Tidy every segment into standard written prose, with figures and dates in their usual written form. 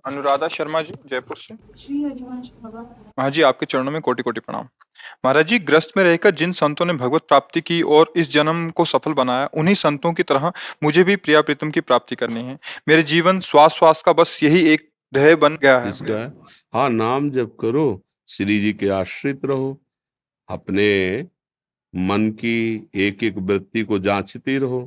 अनुराधा शर्मा जी, जयपुर से। श्री हरिवंश बाबा। महाराज जी, आपके चरणों में कोटि कोटि प्रणाम। महाराज जी, ग्रस्त में रहकर जिन संतों ने भगवत प्राप्ति की और इस जन्म को सफल बनाया, उन्हीं संतों की तरह मुझे भी प्रिया प्रीतम की प्राप्ति करनी है। मेरे जीवन श्वास श्वास का बस यही एक ध्येय बन गया है। इसका है हाँ, नाम जप करो, श्री जी के आश्रित रहो, अपने मन की एक एक वृत्ति को जांचती रहो,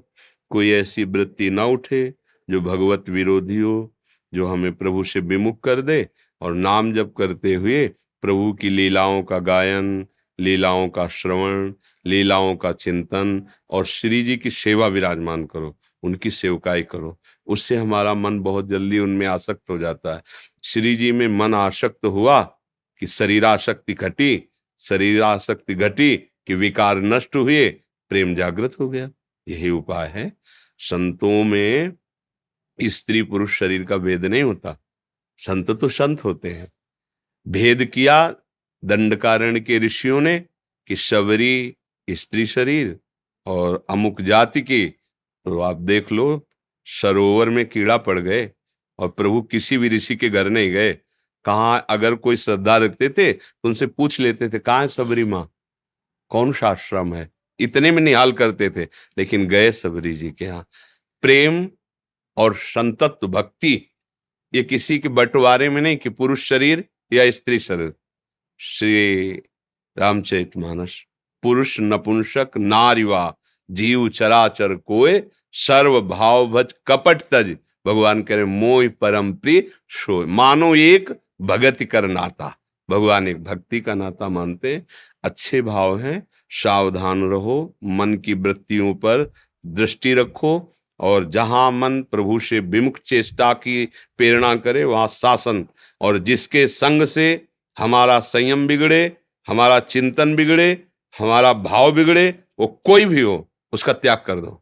कोई ऐसी वृत्ति ना उठे जो भगवत विरोधी हो, जो हमें प्रभु से विमुख कर दे। और नाम जप करते हुए प्रभु की लीलाओं का गायन, लीलाओं का श्रवण, लीलाओं का चिंतन और श्री जी की सेवा विराजमान करो, उनकी सेवकाई करो। उससे हमारा मन बहुत जल्दी उनमें आसक्त हो जाता है। श्री जी में मन आसक्त हुआ कि शरीरासक्ति घटी, शरीरासक्ति घटी कि विकार नष्ट हुए, प्रेम जागृत हो गया। यही उपाय है। संतों में स्त्री पुरुष शरीर का भेद नहीं होता, संत तो संत होते हैं। भेद किया दंडकारण्य के ऋषियों ने कि शबरी स्त्री शरीर और अमुक जाति की, तो आप देख लो सरोवर में कीड़ा पड़ गए और प्रभु किसी भी ऋषि के घर नहीं गए। कहाँ अगर कोई श्रद्धा रखते थे तो उनसे पूछ लेते थे, कहाँ है सबरी माँ, कौन सा आश्रम है, इतने में निहाल करते थे। लेकिन गए सबरी जी के यहाँ। प्रेम और संतत्व भक्ति ये किसी के बंटवारे में नहीं कि पुरुष शरीर या स्त्री शरीर। श्री रामचरितमानस, पुरुष नपुंसक नारीवा जीव चराचर कोय, सर्व भाव भज कपट तज, भगवान कह रहे मोह परम प्रिय सोय। मानो एक भगति कर नाता, भगवान एक भक्ति का नाता मानते हैं। अच्छे भाव हैं, सावधान रहो, मन की वृत्तियों पर दृष्टि रखो और जहां मन प्रभु से विमुख चेष्टा की प्रेरणा करे वहां शासन। और जिसके संग से हमारा संयम बिगड़े, हमारा चिंतन बिगड़े, हमारा भाव बिगड़े, वो कोई भी हो, उसका त्याग कर दो।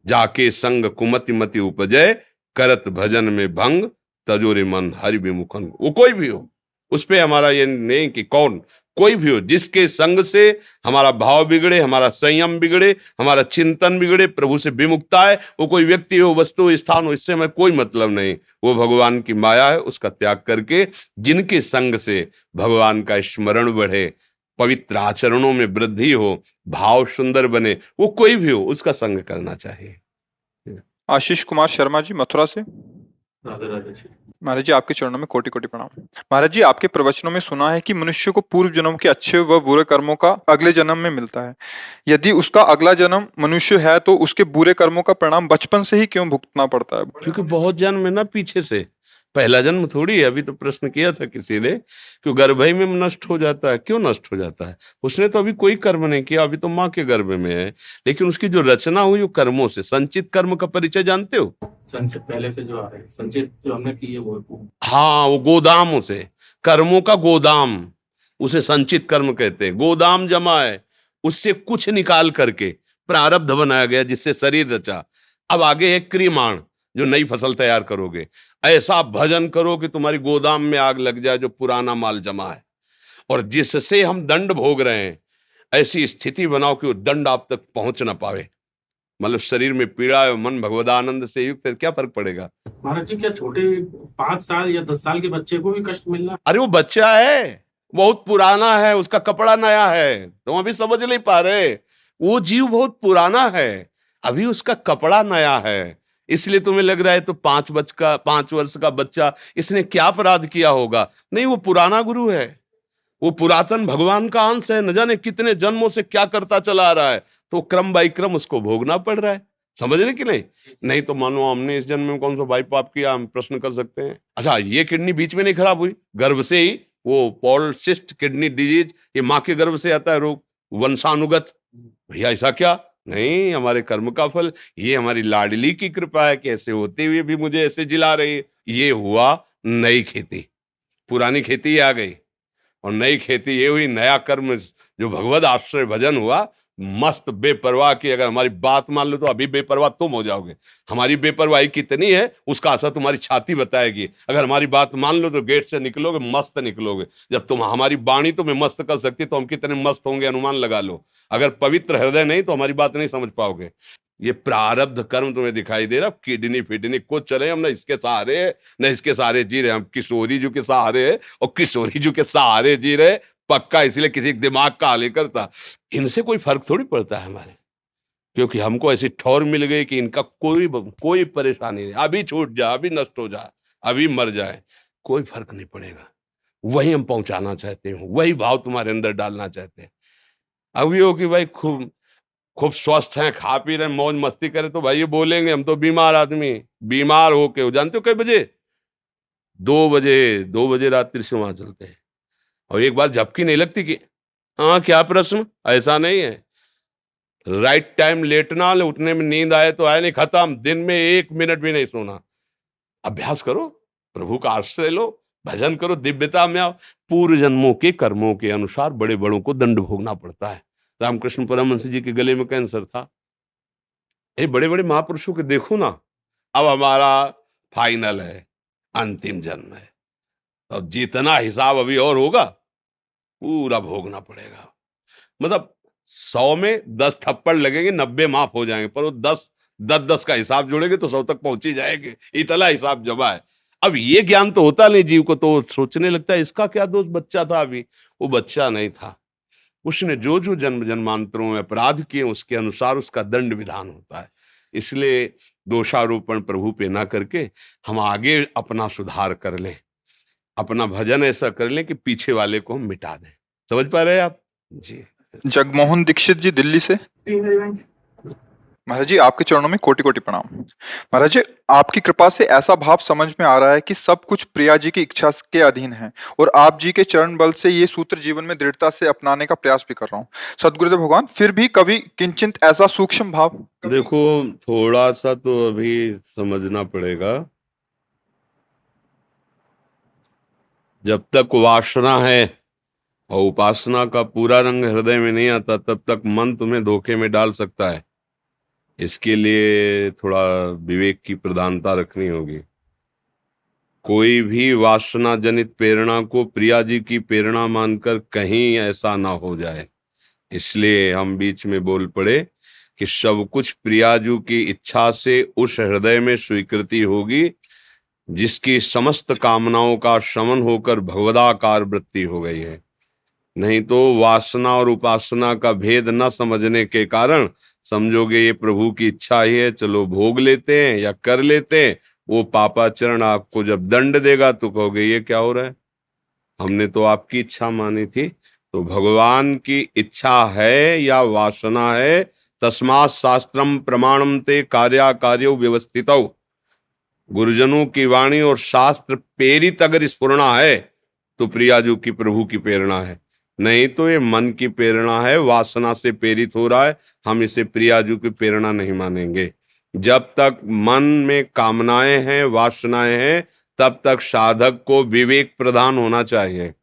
जाके संग कुमति मति उपजय, करत भजन में भंग, तजोरे मन हरि विमुखन। वो कोई भी हो, उस पे हमारा ये नहीं कि कौन, कोई भी हो, जिसके संग से हमारा भाव बिगड़े, हमारा संयम बिगड़े, हमारा चिंतन बिगड़े, प्रभु से विमुखता है, वो कोई व्यक्ति हो, वस्तु हो, स्थान हो, इससे हमें कोई मतलब नहीं। वो भगवान की माया है, उसका त्याग करके जिनके संग से भगवान का स्मरण बढ़े, पवित्र आचरणों में वृद्धि हो, भाव सुंदर बने, वो कोई भी हो, उसका संग करना चाहिए। आशीष कुमार शर्मा जी, मथुरा से। राधे राधे जी। महाराज जी, आपके चरणों में कोटि कोटि प्रणाम। महाराज जी, आपके प्रवचनों में सुना है कि मनुष्य को पूर्व जन्म के अच्छे व बुरे कर्मों का अगले जन्म में मिलता है। यदि उसका अगला जन्म मनुष्य है तो उसके बुरे कर्मों का परिणाम बचपन से ही क्यों भुगतना पड़ता है? क्योंकि बहुत जन्म है ना पीछे से, पहला जन्म थोड़ी है। अभी तो प्रश्न किया था किसी ने कि गर्भ ही में नष्ट हो जाता है। क्यों नष्ट हो जाता है? उसने तो अभी कोई कर्म नहीं किया, अभी तो माँ के गर्भ में है, लेकिन उसकी जो रचना हुई वो कर्मों से। संचित कर्म का परिचय जानते हो? संचित पहले से जो आ रहे हैं, संचित जो हमने की है वो हाँ, वो गोदाम, उसे कर्मों का गोदाम, उसे संचित कर्म कहते हैं। गोदाम जमा है, उससे कुछ निकाल करके प्रारब्ध बनाया गया जिससे शरीर रचा। अब आगे है क्रियमाण, जो नई फसल तैयार करोगे। ऐसा भजन करो कि तुम्हारी गोदाम में आग लग जाए जो पुराना माल जमा है, और जिससे हम दंड भोग रहे हैं ऐसी स्थिति बनाओ कि वो दंड आप तक पहुंच ना पावे। मतलब शरीर में पीड़ा है, मन भगवदानंद से युक्त है, क्या फर्क पड़ेगा? महाराज जी, क्या छोटे 5 साल या 10 साल के बच्चे को भी कष्ट मिलना? अरे वो बच्चा है, बहुत पुराना है, उसका कपड़ा नया है, तुम अभी समझ नहीं पा रहे। वो जीव बहुत पुराना है, अभी उसका कपड़ा नया है, इसलिए तुम्हें लग रहा है तो 5 वर्ष का बच्चा, इसने क्या अपराध किया होगा? नहीं, वो पुराना गुरु है, वो पुरातन भगवान का अंश है, न जाने कितने जन्मों से क्या करता चला आ रहा है, तो क्रम बाई क्रम उसको भोगना पड़ रहा है। समझ रहे कि नहीं? नहीं तो मानो हमने इस जन्म में कौन सा भाई पाप किया, हम प्रश्न कर सकते हैं। अच्छा, ये किडनी बीच में नहीं खराब हुई, गर्भ से ही वो पॉलिसिस्ट किडनी डिजीज, ये माँ के गर्भ से आता है रोग, वंशानुगत। भैया ऐसा क्या? नहीं, हमारे कर्म का फल, ये हमारी लाडली की कृपा है कि ऐसे होते हुए भी मुझे ऐसे जिला रही है। ये हुआ नई खेती, पुरानी खेती आ गई और नई खेती ये हुई, नया कर्म जो भगवद आश्रय भजन हुआ, मस्त बेपरवाह की। अगर हमारी बात मान लो तो अभी बेपरवाह तुम हो जाओगे। हमारी बेपरवाही कितनी है उसका असर तुम्हारी छाती बताएगी। अगर हमारी बात मान लो तो गेट से निकलोगे मस्त निकलोगे। जब तुम हमारी वाणी तुम्हें मस्त कर सकती तो हम कितने मस्त होंगे अनुमान लगा लो। अगर पवित्र हृदय नहीं तो हमारी बात नहीं समझ पाओगे। ये प्रारब्ध कर्म तुम्हें दिखाई दे रहा, किडनी फिडनी कुछ चले, हम ना इसके सहारे है न इसके सहारे जी रहे, हम किशोरी जी के सहारे है और किशोरी जी के सहारे जी रहे, पक्का इसलिए किसी के दिमाग का हाल करता। इनसे कोई फर्क थोड़ी पड़ता है हमारे, क्योंकि हमको ऐसी ठौर मिल गई कि इनका कोई परेशानी नहीं, अभी छूट जाए, अभी नष्ट हो जाए, अभी मर जाए, कोई फर्क नहीं पड़ेगा। वही हम पहुंचाना चाहते हैं, वही भाव तुम्हारे अंदर डालना चाहते हैं। अब ये हो कि भाई खूब खूब स्वस्थ हैं, खा पी रहे हैं, मौज मस्ती करें, तो भाई ये बोलेंगे हम तो बीमार आदमी, बीमार होके हो जानते हो कई बजे, 2 बजे रात्रि से वहां चलते हैं, और एक बार झपकी नहीं लगती कि हाँ क्या प्रश्न, ऐसा नहीं है। राइट टाइम लेटना, उठने में नींद आए तो आए, नहीं खत्म, दिन में 1 मिनट भी नहीं सोना। अभ्यास करो, प्रभु का आश्रय लो, भजन करो, दिव्यता में आओ। पूर्व जन्मों के कर्मों के अनुसार बड़े बड़ों को दंड भोगना पड़ता है। रामकृष्ण परमहंस जी के गले में कैंसर था, ये बड़े बड़े महापुरुषों के देखो ना, अब हमारा फाइनल है, अंतिम जन्म है, अब जितना हिसाब अभी और होगा पूरा भोगना पड़ेगा। मतलब 100 में 10 थप्पड़ लगेंगे, 90 माफ हो जाएंगे, पर वो 10 का हिसाब जोड़ेंगे तो 100 तक पहुंच ही जाएंगे, इतना हिसाब जमा है। अब ये ज्ञान तो होता नहीं जीव को, तो सोचने लगता है इसका क्या दोष, बच्चा था अभी। वो बच्चा नहीं था, उसने जो जो जन्म जन्मांतरों में अपराध किए उसके अनुसार उसका दंड विधान होता है। इसलिए दोषारोपण प्रभु पे ना करके हम आगे अपना सुधार कर लें, अपना भजन ऐसा कर लें कि पीछे वाले को हम मिटा दें। समझ पा रहे हैं आप जी? जगमोहन दीक्षित जी दिल्ली से। महाराज जी, आपके चरणों में कोटि कोटि प्रणाम। महाराज जी, आपकी कृपा से ऐसा भाव समझ में आ रहा है कि सब कुछ प्रिया जी की इच्छा के अधीन है, और आप जी के चरण बल से ये सूत्र जीवन में दृढ़ता से अपनाने का प्रयास भी कर रहा हूँ। सदगुरुदेव भगवान, फिर भी कभी किंचित ऐसा सूक्ष्म भाव। देखो, थोड़ा सा तो अभी समझना पड़ेगा, जब तक वासना है और उपासना का पूरा रंग हृदय में नहीं आता, तब तक मन तुम्हें धोखे में डाल सकता है। इसके लिए थोड़ा विवेक की प्रधानता रखनी होगी। कोई भी वासना जनित प्रेरणा को प्रिया जी की प्रेरणा मानकर कहीं ऐसा ना हो जाए, इसलिए हम बीच में बोल पड़े कि सब कुछ प्रिया जी की इच्छा से उस हृदय में स्वीकृति होगी जिसकी समस्त कामनाओं का शमन होकर भगवदाकार वृत्ति हो गई है। नहीं तो वासना और उपासना का भेद न समझने के कारण समझोगे ये प्रभु की इच्छा ही है, चलो भोग लेते हैं या कर लेते हैं। वो पापाचरण आपको जब दंड देगा तो कहोगे ये क्या हो रहा है, हमने तो आपकी इच्छा मानी थी। तो भगवान की इच्छा है या वासना है, तस्मात् शास्त्रम प्रमाणम ते कार्याकार्यो व्यवस्थितौ। गुरुजनों की वाणी और शास्त्र प्रेरित अगर स्फुरणा है तो प्रियाजू की प्रभु की प्रेरणा है, नहीं तो ये मन की प्रेरणा है, वासना से प्रेरित हो रहा है, हम इसे प्रियाजू की प्रेरणा नहीं मानेंगे। जब तक मन में कामनाएं हैं, वासनाएं हैं, तब तक साधक को विवेक प्रदान होना चाहिए।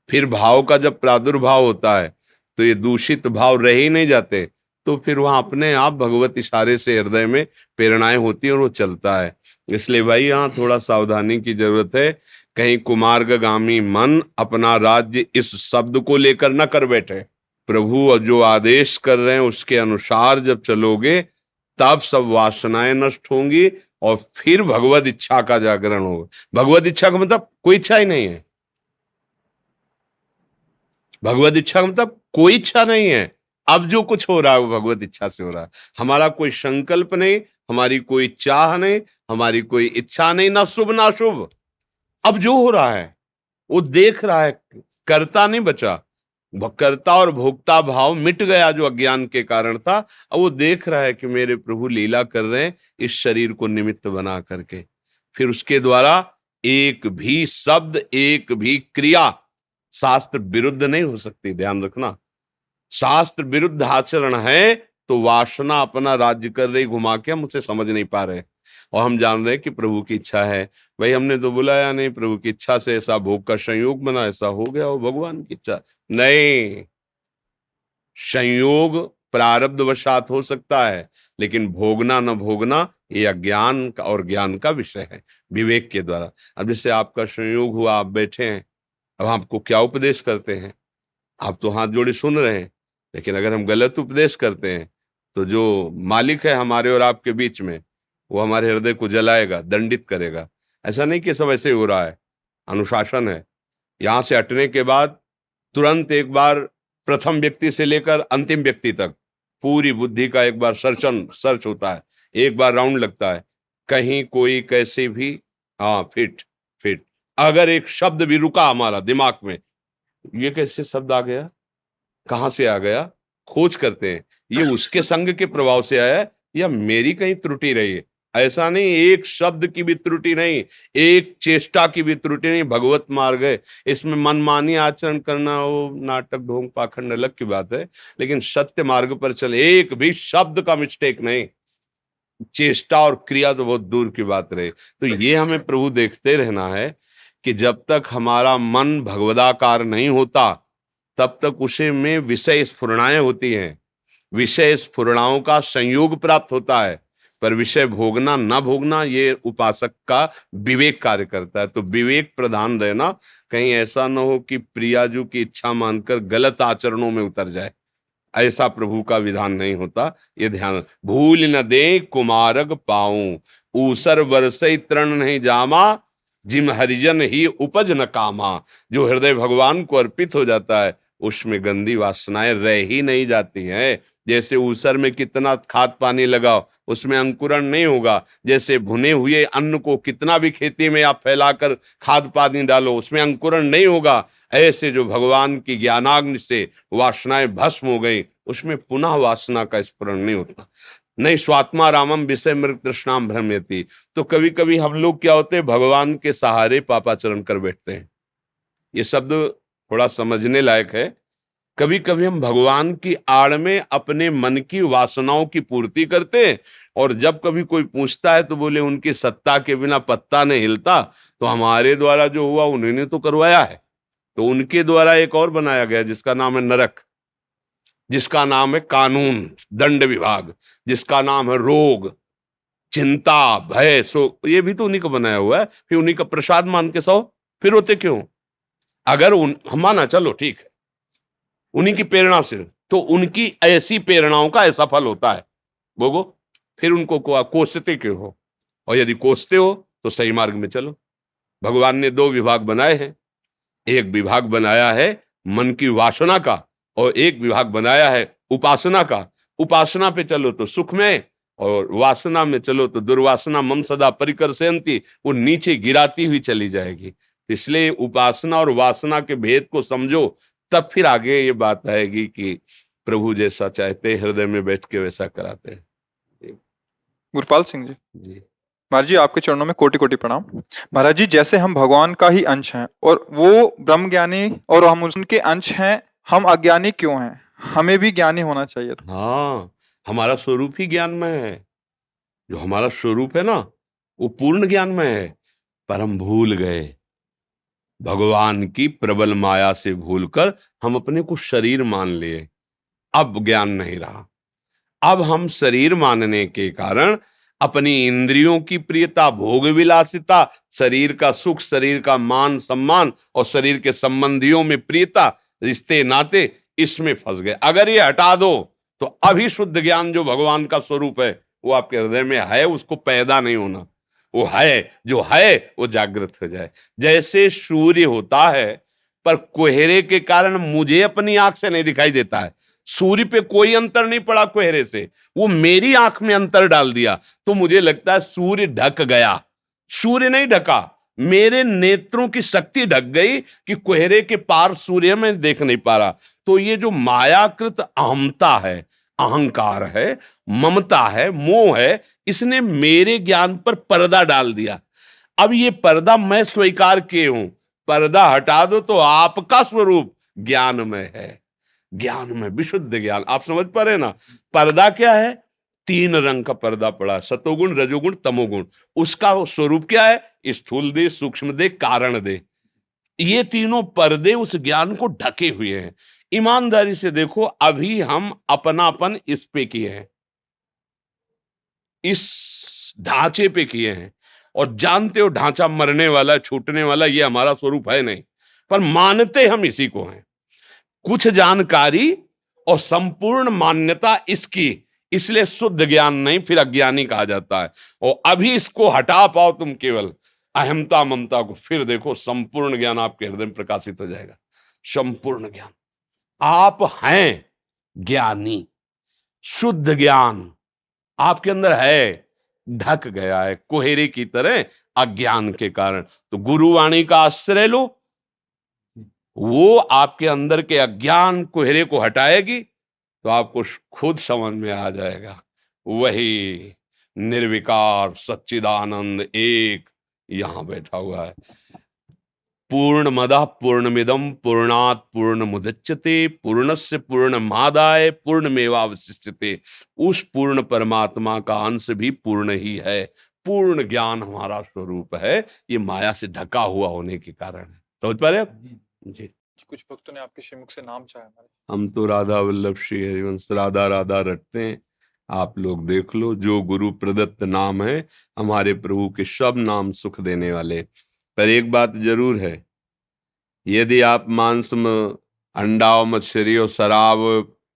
फिर भाव का जब प्रादुर्भाव होता है तो ये दूषित भाव रह ही नहीं जाते, तो फिर वहां अपने आप भगवत इशारे से हृदय में प्रेरणाएं होती हैं और वो चलता है। इसलिए भाई यहाँ थोड़ा सावधानी की जरूरत है, कहीं कुमार्गगामी मन अपना राज्य इस शब्द को लेकर न कर बैठे। प्रभु जो आदेश कर रहे हैं उसके अनुसार जब चलोगे तब सब वासनाएं नष्ट होंगी और फिर भगवत इच्छा का जागरण होगा। भगवत इच्छा का मतलब कोई इच्छा ही नहीं है, भगवत इच्छा का मतलब कोई इच्छा नहीं है। अब जो कुछ हो रहा है वो भगवत इच्छा से हो रहा है, हमारा कोई संकल्प नहीं, हमारी कोई चाह नहीं, हमारी कोई इच्छा नहीं, ना शुभ ना शुभ। अब जो हो रहा है वो देख रहा है, कर्ता नहीं बचा, कर्ता और भोक्ता भाव मिट गया जो अज्ञान के कारण था। अब वो देख रहा है कि मेरे प्रभु लीला कर रहे हैं इस शरीर को निमित्त बना करके। फिर उसके द्वारा एक भी शब्द, एक भी क्रिया शास्त्र विरुद्ध नहीं हो सकती, ध्यान रखना। शास्त्र विरुद्ध आचरण है तो वासना अपना राज्य कर रही घुमा के, हम उसे समझ नहीं पा रहे और हम जान रहे हैं कि प्रभु की इच्छा है। भाई हमने तो बुलाया नहीं, प्रभु की इच्छा से ऐसा भोग का संयोग बना, ऐसा हो गया, वो भगवान की इच्छा नहीं। संयोग प्रारब्ध वशात हो सकता है, लेकिन भोगना न भोगना ये अज्ञान का और ज्ञान का विषय है, विवेक के द्वारा। अब जैसे आपका संयोग हुआ, आप बैठे हैं, अब आपको क्या उपदेश करते हैं, आप तो हाथ जोड़े सुन रहे हैं, लेकिन अगर हम गलत उपदेश करते हैं तो जो मालिक है हमारे और आपके बीच में, वो हमारे हृदय को जलाएगा, दंडित करेगा। ऐसा नहीं कि सब ऐसे हो रहा है, अनुशासन है। यहां से हटने के बाद तुरंत एक बार प्रथम व्यक्ति से लेकर अंतिम व्यक्ति तक पूरी बुद्धि का एक बार सर्च होता है, एक बार राउंड लगता है। कहीं कोई कैसे भी, हाँ, फिट फिट, अगर एक शब्द भी रुका हमारा दिमाग में, ये कैसे शब्द आ गया, कहां से आ गया, खोज करते हैं। ये उसके संग के प्रभाव से आया है या मेरी कहीं त्रुटि रही है। ऐसा नहीं, एक शब्द की भी त्रुटि नहीं, एक चेष्टा की भी त्रुटि नहीं, भगवत मार्ग है। इसमें मनमानी आचरण करना, वो नाटक ढोंग पाखंड अलग की बात है, लेकिन सत्य मार्ग पर चले, एक भी शब्द का मिस्टेक नहीं, चेष्टा और क्रिया तो बहुत दूर की बात रहे। तो ये हमें प्रभु देखते रहना है कि जब तक हमारा मन भगवदाकार नहीं होता, तब तक उसे में विषय स्फुरणाएं होती हैं, विषय स्फुरणाओं का संयोग प्राप्त होता है, पर विषय भोगना न भोगना ये उपासक का विवेक कार्य करता है। तो विवेक प्रधान रहना, कहीं ऐसा न हो कि प्रियाजू की इच्छा मानकर गलत आचरणों में उतर जाए, ऐसा प्रभु का विधान नहीं होता। ये ध्यान, भूल न दे कुमारग पाऊं, ऊसर बरसई तृण नहीं जामा, जिम हरिजन ही उपज न कामा। जो हृदय भगवान को अर्पित हो जाता है, उसमें गंदी वासनाएं रह ही नहीं जाती हैं। जैसे ऊसर में कितना खाद पानी लगाओ, उसमें अंकुरण नहीं होगा। जैसे भुने हुए अन्न को कितना भी खेती में आप फैलाकर खाद पानी डालो, उसमें अंकुरण नहीं होगा। ऐसे जो भगवान की ज्ञानाग्नि से वासनाएं भस्म हो गई, उसमें पुनः वासना का स्फुरण नहीं होता। नहीं स्वात्मा रामम विषय मृग तृष्णाम भ्रमयति। तो कभी कभी हम लोग क्या होते हैं, भगवान के सहारे पापाचरण कर बैठते हैं। ये शब्द थोड़ा समझने लायक है। कभी कभी हम भगवान की आड़ में अपने मन की वासनाओं की पूर्ति करते हैं, और जब कभी कोई पूछता है तो बोले उनकी सत्ता के बिना पत्ता नहीं हिलता, तो हमारे द्वारा जो हुआ उन्होंने तो करवाया है। तो उनके द्वारा एक और बनाया गया जिसका नाम है नरक, जिसका नाम है कानून दंड विभाग, जिसका नाम है रोग चिंता भय शोक, ये भी तो उन्हीं का बनाया हुआ है। फिर उन्हीं का प्रसाद मान के सो फिर रोते क्यों? अगर हम माना चलो ठीक है, उन्हीं की प्रेरणा से, तो उनकी ऐसी प्रेरणाओं का ऐसा फल होता है भोगो, फिर उनको कोसते क्यों हो? और यदि कोसते हो तो सही मार्ग में चलो। भगवान ने दो विभाग बनाए हैं, एक विभाग बनाया है मन की वासना का, और एक विभाग बनाया है उपासना का। उपासना पे चलो तो सुख में, और वासना में चलो तो दुर्वासना मम सदा परिकर सेंती, वो नीचे गिराती हुई चली जाएगी। इसलिए उपासना और वासना के भेद को समझो, तब फिर आगे ये बात आएगी कि प्रभु जैसा चाहते हृदय में बैठ के वैसा कराते हैं। गुरपाल सिंह जी, जी महाराज जी आपके चरणों में कोटि कोटि प्रणाम। महाराज जी, जैसे हम भगवान का ही अंश हैं और वो ब्रह्म ज्ञानी और हम उनके अंश हैं, हम अज्ञानी क्यों हैं? हमें भी ज्ञानी होना चाहिए था। हाँ, हमारा स्वरूप ही ज्ञान में है। जो हमारा स्वरूप है ना, वो पूर्ण ज्ञान में है, पर हम भूल गए। भगवान की प्रबल माया से भूलकर हम अपने को शरीर मान लिए। अब ज्ञान नहीं रहा। अब हम शरीर मानने के कारण अपनी इंद्रियों की प्रियता, भोग विलासिता, शरीर का सुख, शरीर का मान सम्मान और शरीर के संबंधियों में प्रियता, रिश्ते नाते, इसमें फंस गए। अगर ये हटा दो तो अभी शुद्ध ज्ञान जो भगवान का स्वरूप है वो आपके हृदय में है, उसको पैदा नहीं होना। वो है, जो है वो जागृत हो जाए। जैसे सूर्य होता है, पर कोहरे के कारण मुझे अपनी आंख से नहीं दिखाई देता है। सूर्य पे कोई अंतर नहीं पड़ा कोहरे से, वो मेरी आंख में अंतर डाल दिया, तो मुझे लगता है सूर्य ढक गया। सूर्य नहीं ढका, मेरे नेत्रों की शक्ति ढक गई कि कोहरे के पार सूर्य में देख नहीं पा रहा। तो ये जो मायाकृत अहमता है, अहंकार है, ममता है, मोह है, इसने मेरे ज्ञान पर पर्दा डाल दिया। अब ये पर्दा मैं स्वीकार किए हूं, पर्दा हटा दो तो आपका स्वरूप ज्ञान में है। ज्ञान में विशुद्ध ज्ञान, आप समझ पा रहे ना? पर्दा क्या है? तीन रंग का पर्दा पड़ा, सतोगुण रजोगुण तमोगुण। उसका स्वरूप क्या है? स्थूल देह, सूक्ष्म देह, कारण देह। ये तीनों पर्दे उस ज्ञान को ढके हुए हैं। ईमानदारी से देखो, अभी हम अपनापन इस पे किए हैं, इस ढांचे पे किए हैं, और जानते हो ढांचा मरने वाला, छूटने वाला, ये हमारा स्वरूप है नहीं, पर मानते हम इसी को हैं। कुछ जानकारी और संपूर्ण मान्यता इसकी, इसलिए शुद्ध ज्ञान नहीं, फिर अज्ञानी कहा जाता है। और अभी इसको हटा पाओ तुम केवल अहमता ममता को, फिर देखो संपूर्ण ज्ञान आपके हृदय में प्रकाशित हो जाएगा। संपूर्ण ज्ञान, आप हैं ज्ञानी, शुद्ध ज्ञान आपके अंदर है, ढक गया है कोहरे की तरह अज्ञान के कारण। तो गुरुवाणी का आश्रय लो, वो आपके अंदर के अज्ञान कोहरे को हटाएगी, तो आपको खुद समझ में आ जाएगा वही निर्विकार सच्चिदानंद एक यहां बैठा हुआ है। पूर्णमदः पूर्णमिदं पूर्णात् पूर्णमुदच्यते पूर्णस्य पूर्णमादाय पूर्णमेवावशिष्यते। उस पूर्ण परमात्मा का अंश भी पूर्ण ही है। पूर्ण ज्ञान हमारा स्वरूप है, ये माया से ढका हुआ होने के कारण। समझ पा रहे आप जी? कुछ भक्तों ने आपके श्रीमुख से नाम चाहा हमारे। हम तो राधा वल्लभ श्री हरिवंश राधा राधा रटते हैं। आप लोग देख लो, जो गुरु प्रदत्त नाम है हमारे प्रभु के सब नाम सुख देने वाले। पर एक बात जरूर है, यदि आप मांस में अंडा और मछली और शराब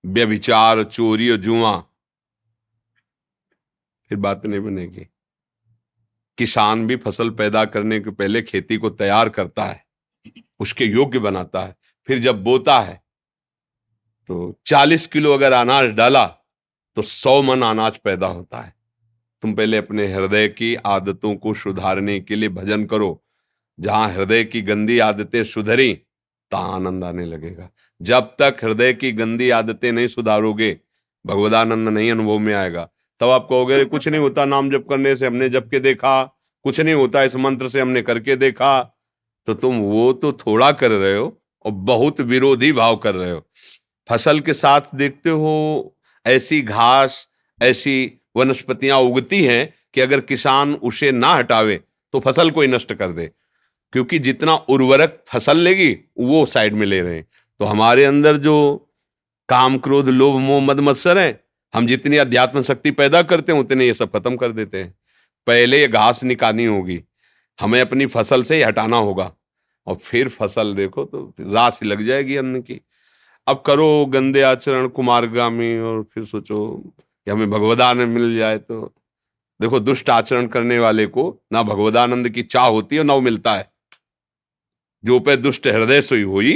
व्यभिचार चोरी और जुआ, फिर बात नहीं बनेगी। किसान भी फसल पैदा करने के पहले खेती को तैयार करता है, उसके योग्य बनाता है, फिर जब बोता है तो 40 किलो अगर अनाज डाला तो 100 मन अनाज पैदा होता है। तुम पहले अपने हृदय की आदतों को सुधारने के लिए भजन करो। जहां हृदय की गंदी आदतें सुधरी, तहां आनंद आने लगेगा। जब तक हृदय की गंदी आदतें नहीं सुधारोगे, भगवदानंद नहीं अनुभव में आएगा। तब आप कहोगे कुछ नहीं होता नाम जप करने से, हमने जप के देखा, कुछ नहीं होता इस मंत्र से, हमने करके देखा। तो तुम वो तो थोड़ा कर रहे हो और बहुत विरोधी भाव कर रहे हो। फसल के साथ देखते हो ऐसी घास, ऐसी वनस्पतियां उगती हैं कि अगर किसान उसे ना हटावे तो फसल को ही नष्ट कर दे, क्योंकि जितना उर्वरक फसल लेगी वो साइड में ले रहे हैं। तो हमारे अंदर जो काम क्रोध लोभ मोह मद मत्सर है, हम जितनी अध्यात्म शक्ति पैदा करते हैं उतने ये सब खत्म कर देते हैं। पहले ये घास निकालनी होगी, हमें अपनी फसल से ही हटाना होगा, और फिर फसल देखो तो रास लग जाएगी अन्न की। अब करो गंदे आचरण कुमारगामी, और फिर सोचो कि हमें भगवदानंद मिल जाए। तो देखो, दुष्ट आचरण करने वाले को ना भगवदानंद की चाह होती है ना वो मिलता है। जो पे दुष्ट हृदय सोई होई,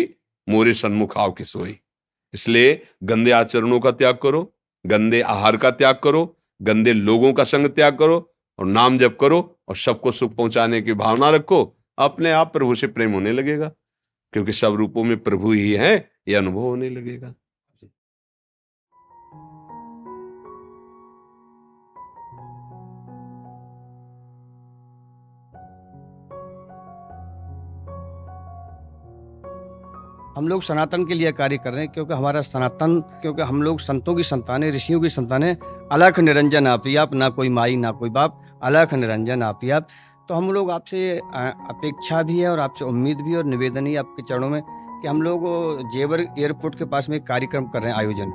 मोरे सन्मुख आव के सोई। इसलिए गंदे आचरणों का त्याग करो, गंदे आहार का त्याग करो, गंदे लोगों का संग त्याग करो, और नाम जप करो, और सबको सुख पहुंचाने की भावना रखो। अपने आप प्रभु से प्रेम होने लगेगा, क्योंकि सब रूपों में प्रभु ही है, यह अनुभव होने लगेगा। हम लोग सनातन के लिए कार्य कर रहे हैं, क्योंकि हमारा सनातन, क्योंकि हम लोग संतों की संतानें, ऋषियों की संतानें, अलख निरंजन आपी आप, ना कोई माई ना कोई बाप, अलख निरंजन आपी आप। तो हम लोग आपसे अपेक्षा भी है और आपसे उम्मीद भी और निवेदन ही आपके चरणों में कि हम लोग जेवर एयरपोर्ट के पास में एक कार्यक्रम कर रहे हैं आयोजन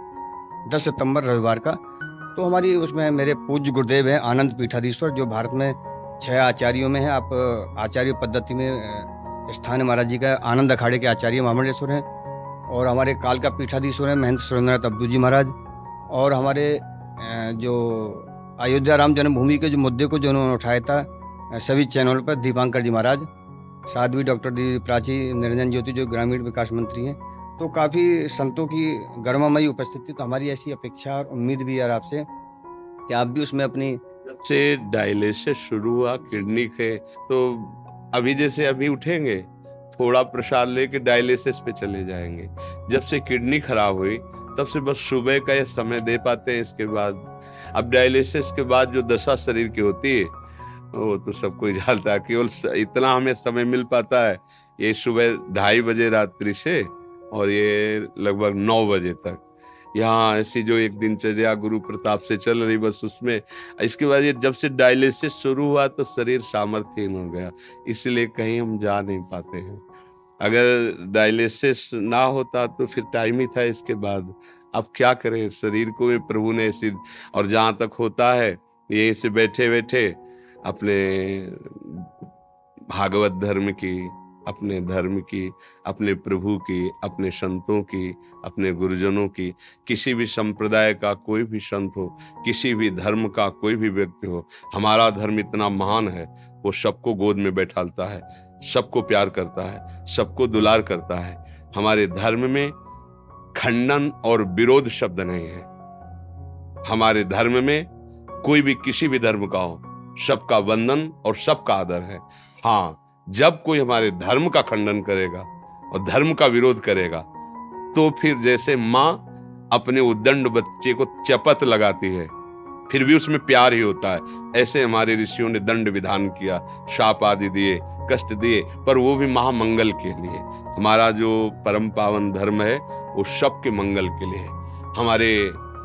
10 सितंबर रविवार का। तो हमारी उसमें मेरे पूज्य गुरुदेव हैं आनंद पीठाधीश्वर, जो भारत में 6 आचार्यों में हैं। आप आचार्य पद्धति में स्थान महाराज जी का आनंद अखाड़े के आचार्य महामंडलेश्वर हैं, और हमारे काल का पीठाधीश्वर हैं महंत सुरेंद्रनाथ अब्दू जी महाराज, और हमारे जो अयोध्या राम जन्मभूमि के जो मुद्दे को जो उन्होंने उठाया था सभी चैनल पर, दीपांकर जी महाराज, साध्वी डॉक्टर दी प्राची निरंजन ज्योति जो ग्रामीण विकास मंत्री हैं। तो काफ़ी संतों की गर्मामयी उपस्थिति। तो हमारी ऐसी अपेक्षा और उम्मीद भी है आपसे कि आप भी उसमें अपनी से डायलिसिस शुरू हुआ किडनी के, तो अभी जैसे अभी उठेंगे थोड़ा प्रसाद लेके डायलिसिस पे चले जाएंगे। जब से किडनी खराब हुई तब से बस सुबह का ये समय दे पाते हैं। इसके बाद अब डायलिसिस के बाद जो दशा शरीर की होती है वो तो सब कोई जानता है। केवल इतना हमें समय मिल पाता है, ये सुबह 2:30 बजे रात्रि से और ये लगभग 9 बजे तक। यहाँ ऐसी जो एक दिनचर्या गुरु प्रताप से चल रही, बस उसमें। इसके बाद ये जब से डायलिसिस शुरू हुआ तो शरीर सामर्थ्यहीन हो गया, इसलिए कहीं हम जा नहीं पाते हैं। अगर डायलिसिस ना होता तो फिर टाइम ही था इसके बाद। अब क्या करें, शरीर को भी प्रभु ने ऐसी, और जहाँ तक होता है यहीं से बैठे बैठे अपने भागवत धर्म की अपने धर्म की, अपने प्रभु की, अपने संतों की, अपने गुरुजनों की। किसी भी संप्रदाय का कोई भी संत हो, किसी भी धर्म का कोई भी व्यक्ति हो, हमारा धर्म इतना महान है, वो सबको गोद में बैठालता है, सबको प्यार करता है, सबको दुलार करता है। हमारे धर्म में खंडन और विरोध शब्द नहीं है। हमारे धर्म में कोई भी किसी भी धर्म का हो, सबका वंदन और सबका आदर है। हाँ, जब कोई हमारे धर्म का खंडन करेगा और धर्म का विरोध करेगा, तो फिर जैसे माँ अपने उद्दंड बच्चे को चपत लगाती है, फिर भी उसमें प्यार ही होता है, ऐसे हमारे ऋषियों ने दंड विधान किया, शाप आदि दिए, कष्ट दिए, पर वो भी महामंगल के लिए। हमारा जो परम पावन धर्म है वो सबके मंगल के लिए है। हमारे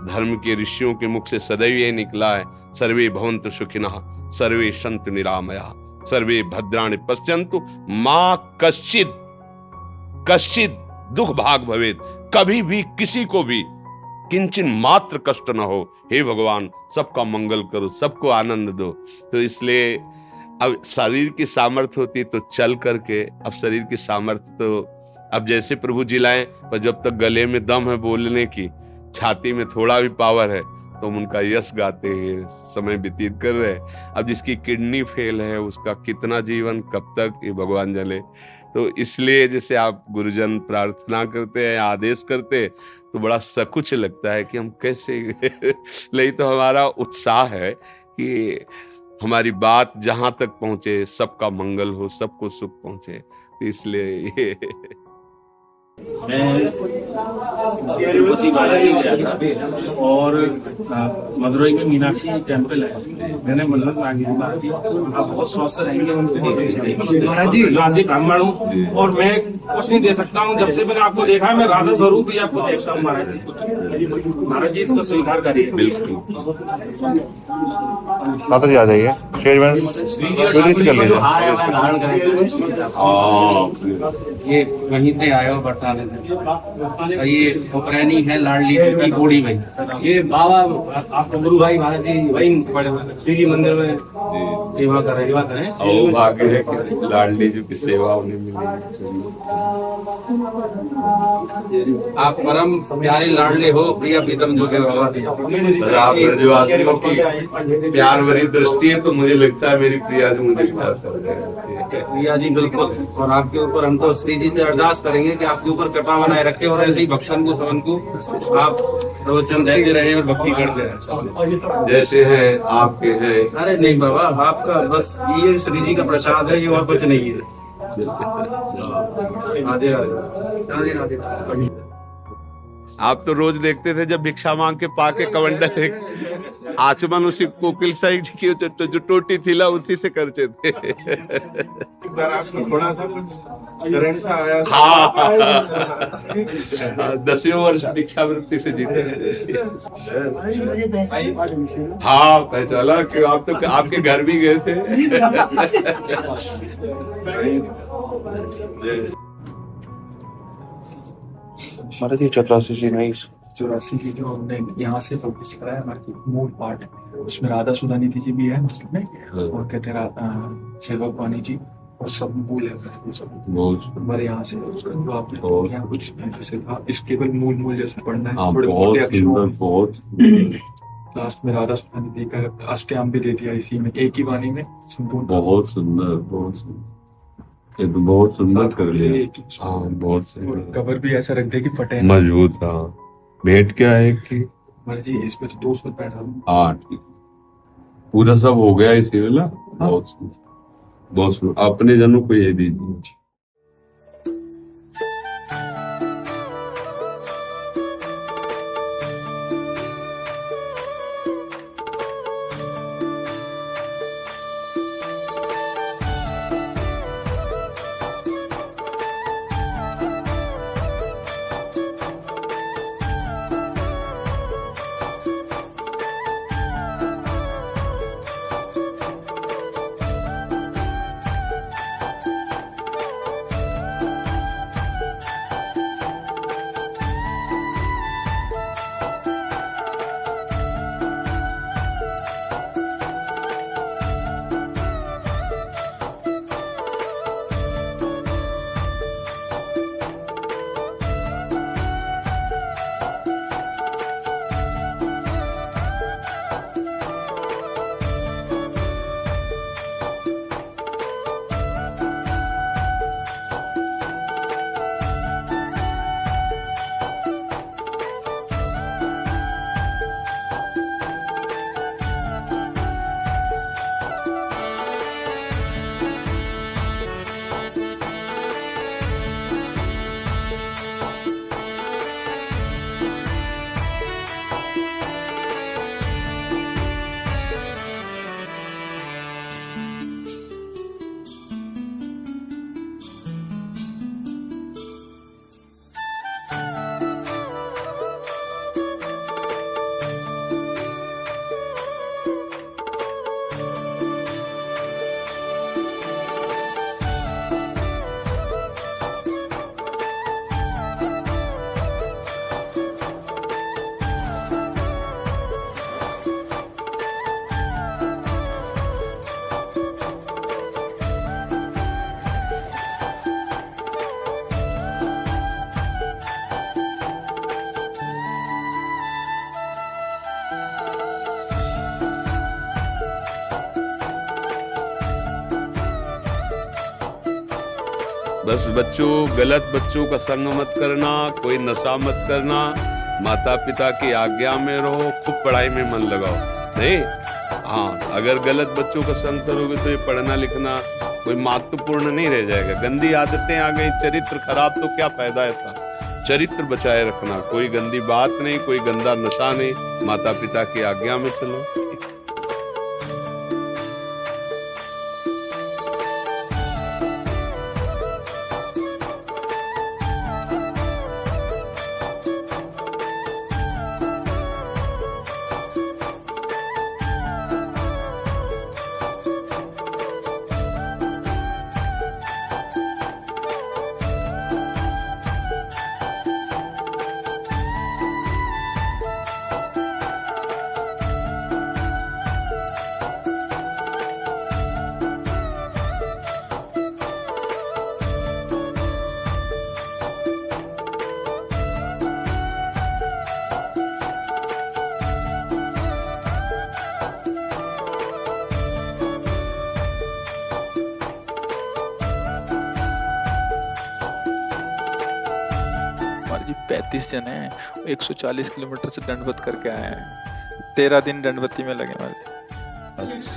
धर्म के ऋषियों के मुख से सदैव ये निकला है, सर्वे भवन्तु सुखिनः, सर्वे सन्तु निरामयाः, सर्वे भद्राणि पश्यन्तु मां कश्चित् दुख भाग भवेत्। कभी भी किसी को भी किंचन मात्र कष्ट न हो। हे भगवान, सबका मंगल करो, सबको आनंद दो। तो इसलिए अब शरीर की सामर्थ्य होती तो चल करके, अब शरीर की सामर्थ्य तो अब जैसे प्रभु जिलाएं, पर जब तक गले में दम है बोलने की, छाती में थोड़ा भी पावर है, तो हम उनका यश गाते हैं, समय व्यतीत कर रहे हैं। अब जिसकी किडनी फेल है उसका कितना जीवन कब तक, ये भगवान जाने। तो इसलिए जैसे आप गुरुजन प्रार्थना करते हैं, आदेश करते, तो बड़ा सकुच लगता है कि हम कैसे नहीं तो हमारा उत्साह है कि हमारी बात जहां तक पहुंचे, सबका मंगल हो, सबको सुख पहुंचे। तो इसलिए ये मैं तिरुपति बालाजी गया और मदुरई में मीनाक्षी टेम्पल है, मैंने मन्नत मांगी थी, महाराज जी आप बहुत स्वस्थ रहेंगे, उनको बहुत महाराज जी राजी ब्राह्मण हूँ और मैं कुछ नहीं दे सकता हूँ। जब से मैंने आपको देखा है, मैं राधा स्वरूप ही आपको देखता हूँ महाराज जी। महाराज जी इसको स्वीकार करिए। बिल्कुल माता जी आ जाइए, रिलीज कर लीजिए। ये वहीं पे आयो बरसाने से। ये उपरैनी है लाडली की बूढ़ी भाई, ये बाबा आपका गुरु भाई महाराज जी वहीं श्री जी मंदिर में सेवा करें। और भाग्य है कि लाडली जी की सेवा उन्हें मिली। आप परम प्यारे लाडले हो, प्रिय प्रीतम जो के बाबा सर, आप ब्रजवासियों की प्यार भरी दृष्टि है, तो मुझे लगता है मेरी प्रिया जी मुझे प्यार कर रहे हैं। प्रिया जी बिल्कुल, और आपके ऊपर हम तो श्री जी से अरदास करेंगे कि आपके ऊपर कृपा बनाए रखे और ऐसे ही भक्तन को सबन को आप प्रवचन देते रहे और भक्ति करते रहे जैसे हैं आपके हैं। अरे नहीं बाबा, आपका बस ये श्री जी का प्रसाद है, ये और कुछ नहीं है। राधे राधे राधे राधे। आप तो रोज देखते थे जब भिक्षा मांग के पाके कमंडल आचमन उसी कोकिल साई जी की जो टोटी थी ला उसी से करते थे। थोड़ा सा करंट सा आया। हाँ, 10वें वर्ष दीक्षावृत्ति से जीते। हाँ, पहचाना कि आप तो आपके घर भी गए थे। महाराज जी 84 जी नहीं, 84 जी जो हमने यहाँ से पब्लिश कराया, हमारी मूल पार्ट है उसमें राधा सुधानिधि जी भी है उसमें, और कहते सेवक वाणी जी, और सब मूल है हमारे यहाँ से। जो आपने यहाँ कुछ जैसे इस केवल मूल जैसे पढ़ना है, बड़े बड़े अक्षरों लास्ट में राधा सुधानिधि का अष्टयाम भी दे दिया इसी में, एक ही वाणी में संपूर्ण। बहुत सुंदर, बहुत सुंदर, ये तो बहुत सुंदर कर लिया। हाँ, बहुत सही। कवर भी ऐसा रख दे कि फटे ना। मजबूत। हाँ, भेंट क्या है कि जी इसमें तो 200 रुपए डालूं। 8 पूरा सब हो गया इसी वाला। बहुत सुंदर, बहुत सुंदर। अपने जनों को ये दीजिए। बस बच्चों, गलत बच्चों का संग मत करना, कोई नशा मत करना, माता पिता की आज्ञा में रहो, खूब पढ़ाई में मन लगाओ। नहीं, हाँ, अगर गलत बच्चों का संग करोगे तो ये पढ़ना लिखना कोई महत्वपूर्ण नहीं रह जाएगा। गंदी आदतें आ गई, चरित्र खराब, तो क्या फायदा ऐसा। चरित्र बचाए रखना, कोई गंदी बात नहीं, कोई गंदा नशा नहीं, माता पिता की आज्ञा में चलो। हमारे जी 35 जन हैं, 140 किलोमीटर से दंडवत करके आए हैं। 13 दिन दंडवती में लगे हमारे जी।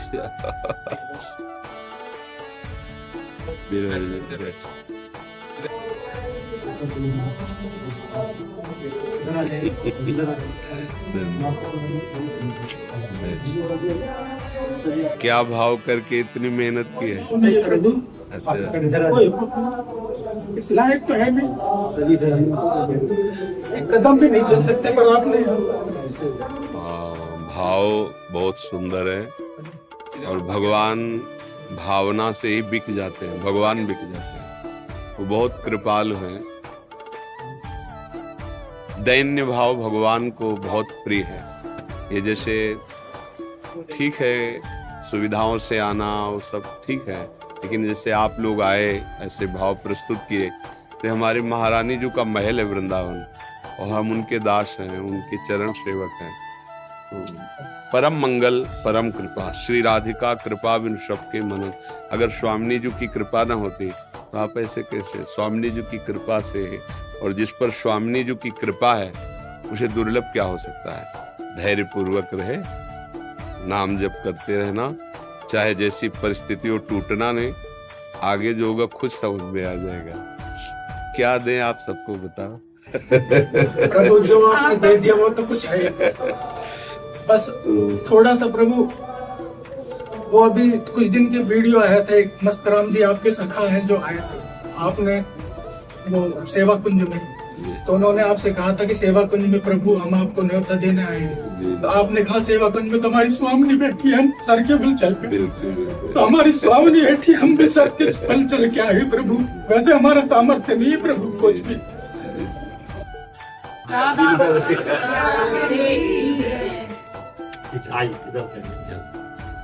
क्या भाव करके इतनी मेहनत की है? अच्छा, इस लायक तो है नहीं, एक कदम भी नहीं चल सकते, पर आपने भाव बहुत सुंदर है और भगवान भावना से ही बिक जाते हैं, भगवान बिक जाते हैं। वो बहुत कृपालु हैं। दैन्य भाव भगवान को बहुत प्रिय है। ये जैसे ठीक है, सुविधाओं से आना वो सब ठीक है, लेकिन जैसे आप लोग आए, ऐसे भाव प्रस्तुत किए, तो हमारी महारानी जी का महल है वृंदावन, और हम उनके दास हैं, उनके चरण सेवक हैं। तो परम मंगल, परम कृपा, श्री राधिका कृपा बिन सबके मन। अगर स्वामिनी जी की कृपा न होती तो आप ऐसे कैसे? स्वामिनी जी की कृपा से, और जिस पर स्वामिनी जी की कृपा है उसे दुर्लभ क्या हो सकता है। धैर्य पूर्वक रहे, नाम जप करते रहना, चाहे जैसी परिस्थिति हो, टूटना नहीं। आगे जो होगा खुद समझ में आ जाएगा। क्या दें आप सबको बताओ। प्रभु जो आपने दे दिया वो तो कुछ है, बस थोड़ा सा प्रभु। वो अभी कुछ दिन की वीडियो आया था, एक मस्तराम जी आपके सखा हैं जो आए थे, आपने वो सेवा कुंज में, तो उन्होंने आपसे कहा था कि सेवा कुंज में प्रभु हम आपको न्योता देने आए हैं। तो आपने कहा सेवा कुंज में तो हमारी स्वामिनी बैठी है, हम सर के बल चल पे, तो हमारी स्वामिनी बैठी, हम भी सर के बल चल के आए प्रभु। वैसे हमारा सामर्थ्य नहीं है प्रभु कुछ भी।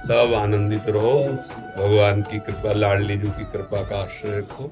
सब आनंदित रहो, भगवान की कृपा, लाडली जी की कृपा का आश्रय रखो।